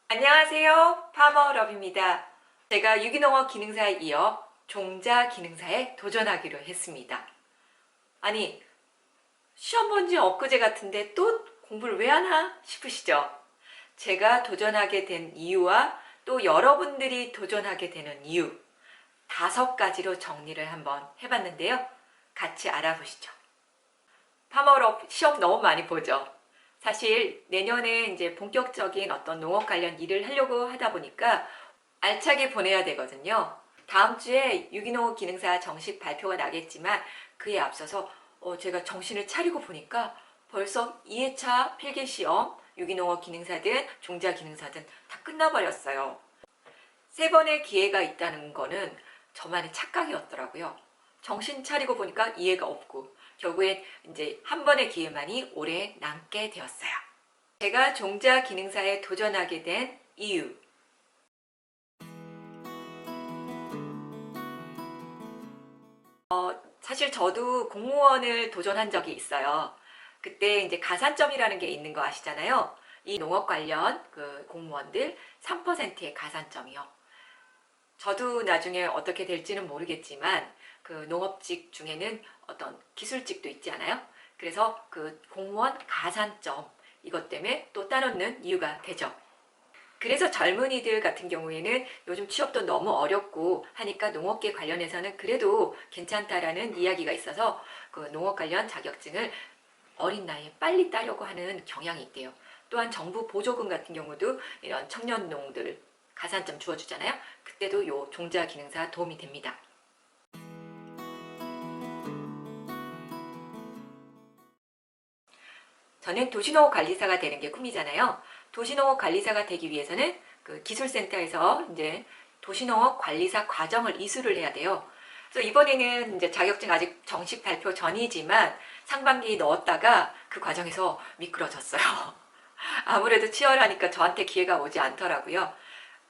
안녕하세요, 파머럽입니다. 제가 유기농업 기능사에 이어 종자 기능사에 도전하기로 했습니다. 아니, 시험 본 지 엊그제 같은데 또 공부를 왜 하나 싶으시죠? 제가 도전하게 된 이유와 또 여러분들이 도전하게 되는 이유 5가지로 정리를 한번 해봤는데요. 같이 알아보시죠. 파머럽 시험 너무 많이 보죠. 사실 내년에 이제 본격적인 어떤 농업 관련 일을 하려고 하다 보니까 알차게 보내야 되거든요. 다음 주에 유기농업 기능사 정식 발표가 나겠지만 그에 앞서서 제가 정신을 차리고 보니까 벌써 2회차 필기시험 유기농업 기능사든 종자 기능사든 다 끝나버렸어요. 3번의 기회가 있다는 거는 저만의 착각이었더라고요. 정신 차리고 보니까 이해가 없고 결국엔 이제 한 번의 기회만이 오래 남게 되었어요. 제가 종자 기능사에 도전하게 된 이유. 사실 저도 공무원을 도전한 적이 있어요. 그때 이제 가산점이라는 게 있는 거 아시잖아요. 이 농업 관련 그 공무원들 3%의 가산점이요. 저도 나중에 어떻게 될지는 모르겠지만 그 농업직 중에는 어떤 기술직도 있지 않아요? 그래서 그 공무원 가산점 이것 때문에 또 따놓는 이유가 되죠. 그래서 젊은이들 같은 경우에는 요즘 취업도 너무 어렵고 하니까 농업계 관련해서는 그래도 괜찮다라는 이야기가 있어서 그 농업 관련 자격증을 어린 나이에 빨리 따려고 하는 경향이 있대요. 또한 정부 보조금 같은 경우도 이런 청년 농들 가산점 주어주잖아요. 그때도 요 종자 기능사 도움이 됩니다. 저는 도시농업 관리사가 되는 게 꿈이잖아요. 도시농업 관리사가 되기 위해서는 그 기술센터에서 이제 도시농업 관리사 과정을 이수를 해야 돼요. 그래서 이번에는 이제 자격증 아직 정식 발표 전이지만 상반기 넣었다가 그 과정에서 미끄러졌어요. 아무래도 치열하니까 저한테 기회가 오지 않더라고요.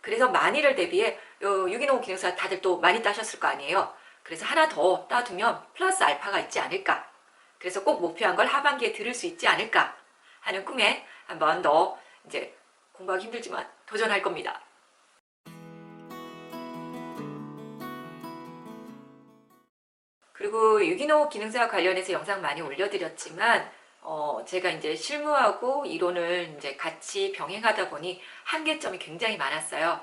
그래서 만일을 대비해 유기농업 기능사 다들 또 많이 따셨을 거 아니에요. 그래서 하나 더 따두면 플러스 알파가 있지 않을까. 그래서 꼭 목표한 걸 하반기에 들을 수 있지 않을까 하는 꿈에 한번 더 이제 공부하기 힘들지만 도전할 겁니다. 그리고 유기농업 기능사 관련해서 영상 많이 올려드렸지만 제가 이제 실무하고 이론을 이제 같이 병행하다 보니 한계점이 굉장히 많았어요.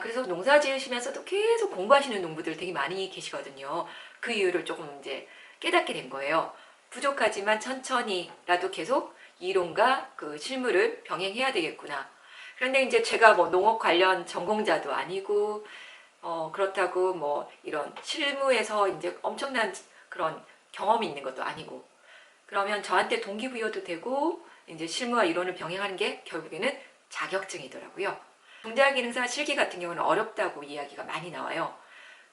그래서 농사 지으시면서도 계속 공부하시는 농부들 되게 많이 계시거든요. 그 이유를 조금 이제 깨닫게 된 거예요. 부족하지만 천천히라도 계속 이론과 그 실무를 병행해야 되겠구나. 그런데 이제 제가 뭐 농업 관련 전공자도 아니고 그렇다고 뭐 이런 실무에서 이제 엄청난 그런 경험이 있는 것도 아니고 그러면 저한테 동기부여도 되고 이제 실무와 이론을 병행하는 게 결국에는 자격증이더라고요. 종자기능사 실기 같은 경우는 어렵다고 이야기가 많이 나와요.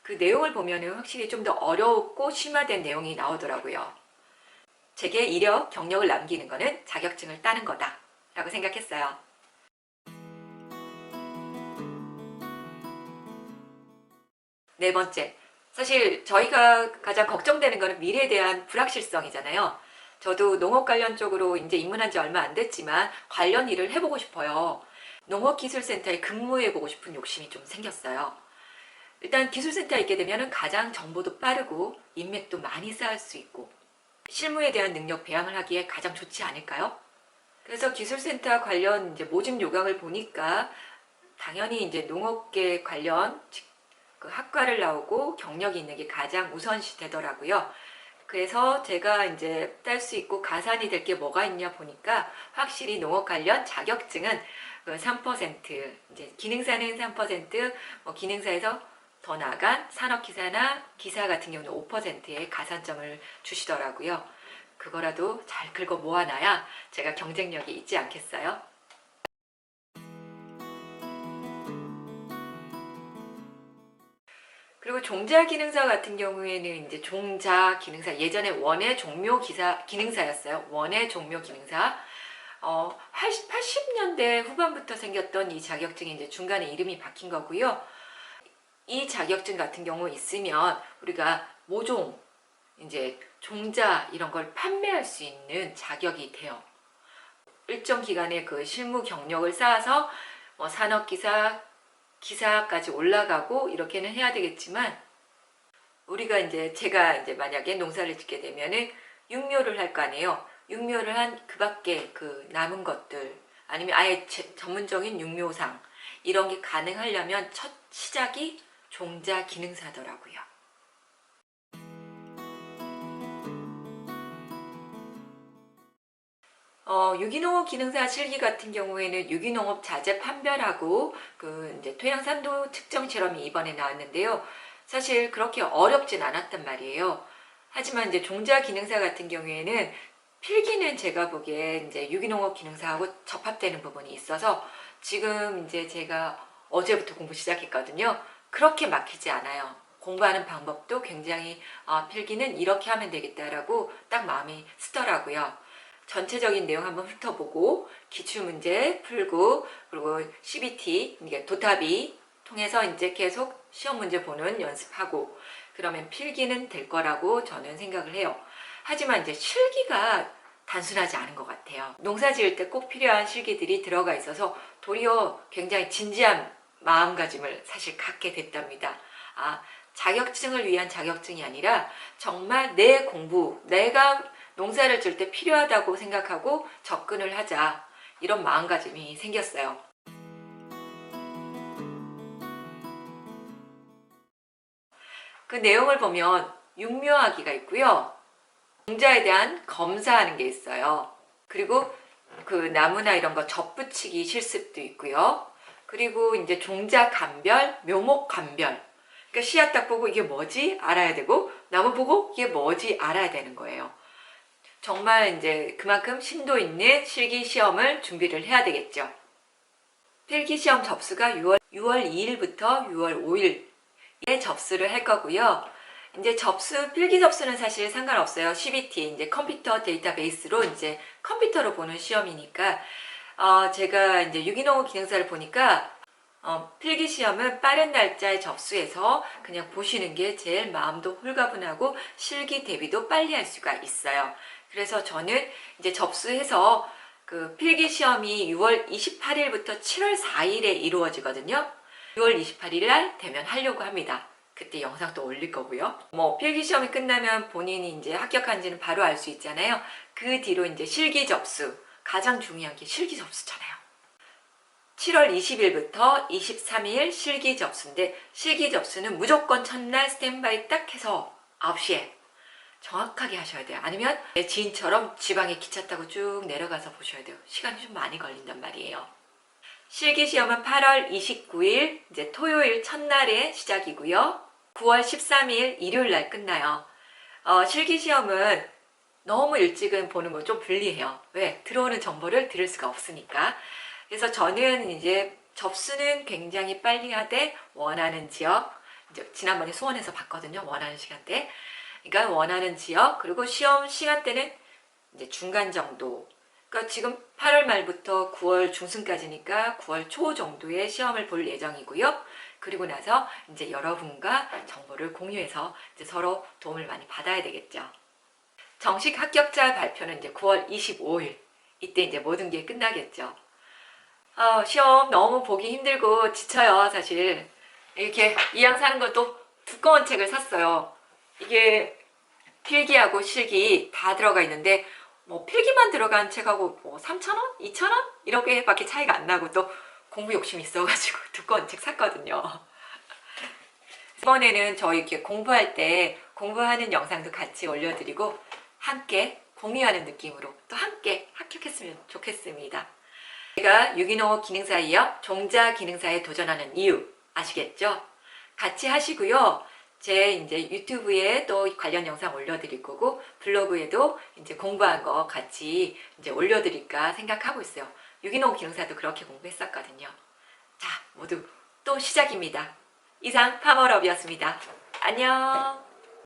그 내용을 보면은 확실히 좀 더 어렵고 심화된 내용이 나오더라고요. 제게 이력, 경력을 남기는 거는 자격증을 따는 거다 라고 생각했어요. 네 번째, 사실 저희가 가장 걱정되는 거는 미래에 대한 불확실성이잖아요. 저도 농업 관련 쪽으로 이제 입문한 지 얼마 안 됐지만 관련 일을 해보고 싶어요. 농업기술센터에 근무해보고 싶은 욕심이 좀 생겼어요. 일단 기술센터에 있게 되면 가장 정보도 빠르고 인맥도 많이 쌓을 수 있고 실무에 대한 능력 배양을 하기에 가장 좋지 않을까요? 그래서 기술센터 관련 이제 모집 요강을 보니까 당연히 이제 농업계 관련 그 학과를 나오고 경력이 있는 게 가장 우선시 되더라고요. 그래서 제가 이제 딸 수 있고 가산이 될 게 뭐가 있냐 보니까 확실히 농업 관련 자격증은 그 3% 이제 기능사는 3%, 뭐 기능사에서 더 나아간 산업기사나 기사 같은 경우는 5%의 가산점을 주시더라고요. 그거라도 잘 긁어 모아놔야 제가 경쟁력이 있지 않겠어요? 그리고 종자 기능사 같은 경우에는 이제 종자 기능사 예전에 원예 종묘 기능사였어요. 원예 종묘 기능사. 80년대 후반부터 생겼던 이 자격증이 이제 중간에 이름이 바뀐 거고요. 이 자격증 같은 경우 있으면 우리가 모종, 이제 종자 이런 걸 판매할 수 있는 자격이 돼요. 일정 기간의 그 실무 경력을 쌓아서 뭐 산업기사, 기사까지 올라가고 이렇게는 해야 되겠지만, 우리가 이제 제가 이제 만약에 농사를 짓게 되면은 육묘를 할 거 아니에요. 육묘를 한 그 밖에 그 남은 것들, 아니면 아예 전문적인 육묘상 이런 게 가능하려면 첫 시작이 종자 기능사더라고요. 유기농업 기능사 실기 같은 경우에는 유기농업 자재 판별하고 그 이제 토양 산도 측정 실험이 이번에 나왔는데요. 사실 그렇게 어렵진 않았단 말이에요. 하지만 이제 종자 기능사 같은 경우에는 필기는 제가 보기에 이제 유기농업 기능사하고 접합되는 부분이 있어서 지금 이제 제가 어제부터 공부 시작했거든요. 그렇게 막히지 않아요. 공부하는 방법도 굉장히 필기는 이렇게 하면 되겠다라고 딱 마음이 쓰더라고요. 전체적인 내용 한번 훑어보고 기출문제 풀고 그리고 CBT, 이게 도탑이 통해서 이제 계속 시험 문제 보는 연습하고 그러면 필기는 될 거라고 저는 생각을 해요. 하지만 이제 실기가 단순하지 않은 것 같아요. 농사 지을 때 꼭 필요한 실기들이 들어가 있어서 도리어 굉장히 진지한 마음가짐을 사실 갖게 됐답니다. 자격증을 위한 자격증이 아니라 정말 내 공부, 내가 농사를 지을 때 필요하다고 생각하고 접근을 하자, 이런 마음가짐이 생겼어요. 그 내용을 보면 육묘하기가 있고요. 종자에 대한 검사하는 게 있어요. 그리고 그 나무나 이런 거 접붙이기 실습도 있고요. 그리고 이제 종자 감별, 묘목 감별. 그러니까 씨앗 딱 보고 이게 뭐지? 알아야 되고, 나무 보고 이게 뭐지? 알아야 되는 거예요. 정말 이제 그만큼 심도 있는 실기 시험을 준비를 해야 되겠죠. 필기 시험 접수가 6월 2일부터 6월 5일에 접수를 할 거고요. 이제 필기 접수는 사실 상관없어요. CBT, 이제 컴퓨터 데이터베이스로 이제 컴퓨터로 보는 시험이니까, 제가 이제 유기농업 기능사를 보니까, 필기 시험은 빠른 날짜에 접수해서 그냥 보시는 게 제일 마음도 홀가분하고 실기 대비도 빨리 할 수가 있어요. 그래서 저는 이제 접수해서 그 필기 시험이 6월 28일부터 7월 4일에 이루어지거든요. 6월 28일 날 되면 하려고 합니다. 그때 영상 또 올릴 거고요. 뭐 필기 시험이 끝나면 본인이 이제 합격한지는 바로 알 수 있잖아요. 그 뒤로 이제 실기 접수, 가장 중요한 게 실기 접수잖아요. 7월 20일부터 23일 실기 접수인데, 실기 접수는 무조건 첫날 스탠바이 딱 해서 9시에 정확하게 하셔야 돼요. 아니면 내 지인처럼 지방에 기차 타고 쭉 내려가서 보셔야 돼요. 시간이 좀 많이 걸린단 말이에요. 실기 시험은 8월 29일 이제 토요일 첫날에 시작이고요. 9월 13일 일요일 날 끝나요. 실기 시험은 너무 일찍은 보는 건 좀 불리해요. 왜? 들어오는 정보를 들을 수가 없으니까. 그래서 저는 이제 접수는 굉장히 빨리 하되 원하는 지역, 이제 지난번에 수원에서 봤거든요. 원하는 시간대. 그러니까 원하는 지역, 그리고 시험 시간대는 이제 중간 정도. 그러니까 지금 8월 말부터 9월 중순까지니까 9월 초 정도의 시험을 볼 예정이고요. 그리고 나서 이제 여러분과 정보를 공유해서 이제 서로 도움을 많이 받아야 되겠죠. 정식 합격자 발표는 이제 9월 25일. 이때 이제 모든 게 끝나겠죠. 시험 너무 보기 힘들고 지쳐요, 사실. 이렇게 이왕 사는 것도 두꺼운 책을 샀어요. 이게 필기하고 실기 다 들어가 있는데, 뭐 필기만 들어간 책하고 뭐 3,000원? 2,000원? 이렇게 밖에 차이가 안 나고, 또 공부 욕심이 있어가지고 두꺼운 책 샀거든요. 이번에는 저희 이렇게 공부할 때 공부하는 영상도 같이 올려드리고 함께 공유하는 느낌으로 또 함께 합격했으면 좋겠습니다. 제가 유기농업 기능사이어 종자 기능사에 도전하는 이유 아시겠죠? 같이 하시고요. 제 이제 유튜브에 또 관련 영상 올려드릴 거고, 블로그에도 이제 공부한 거 같이 이제 올려드릴까 생각하고 있어요. 유기농 기능사도 그렇게 공부했었거든요. 자, 모두 또 시작입니다. 이상 파머럽이었습니다. 안녕.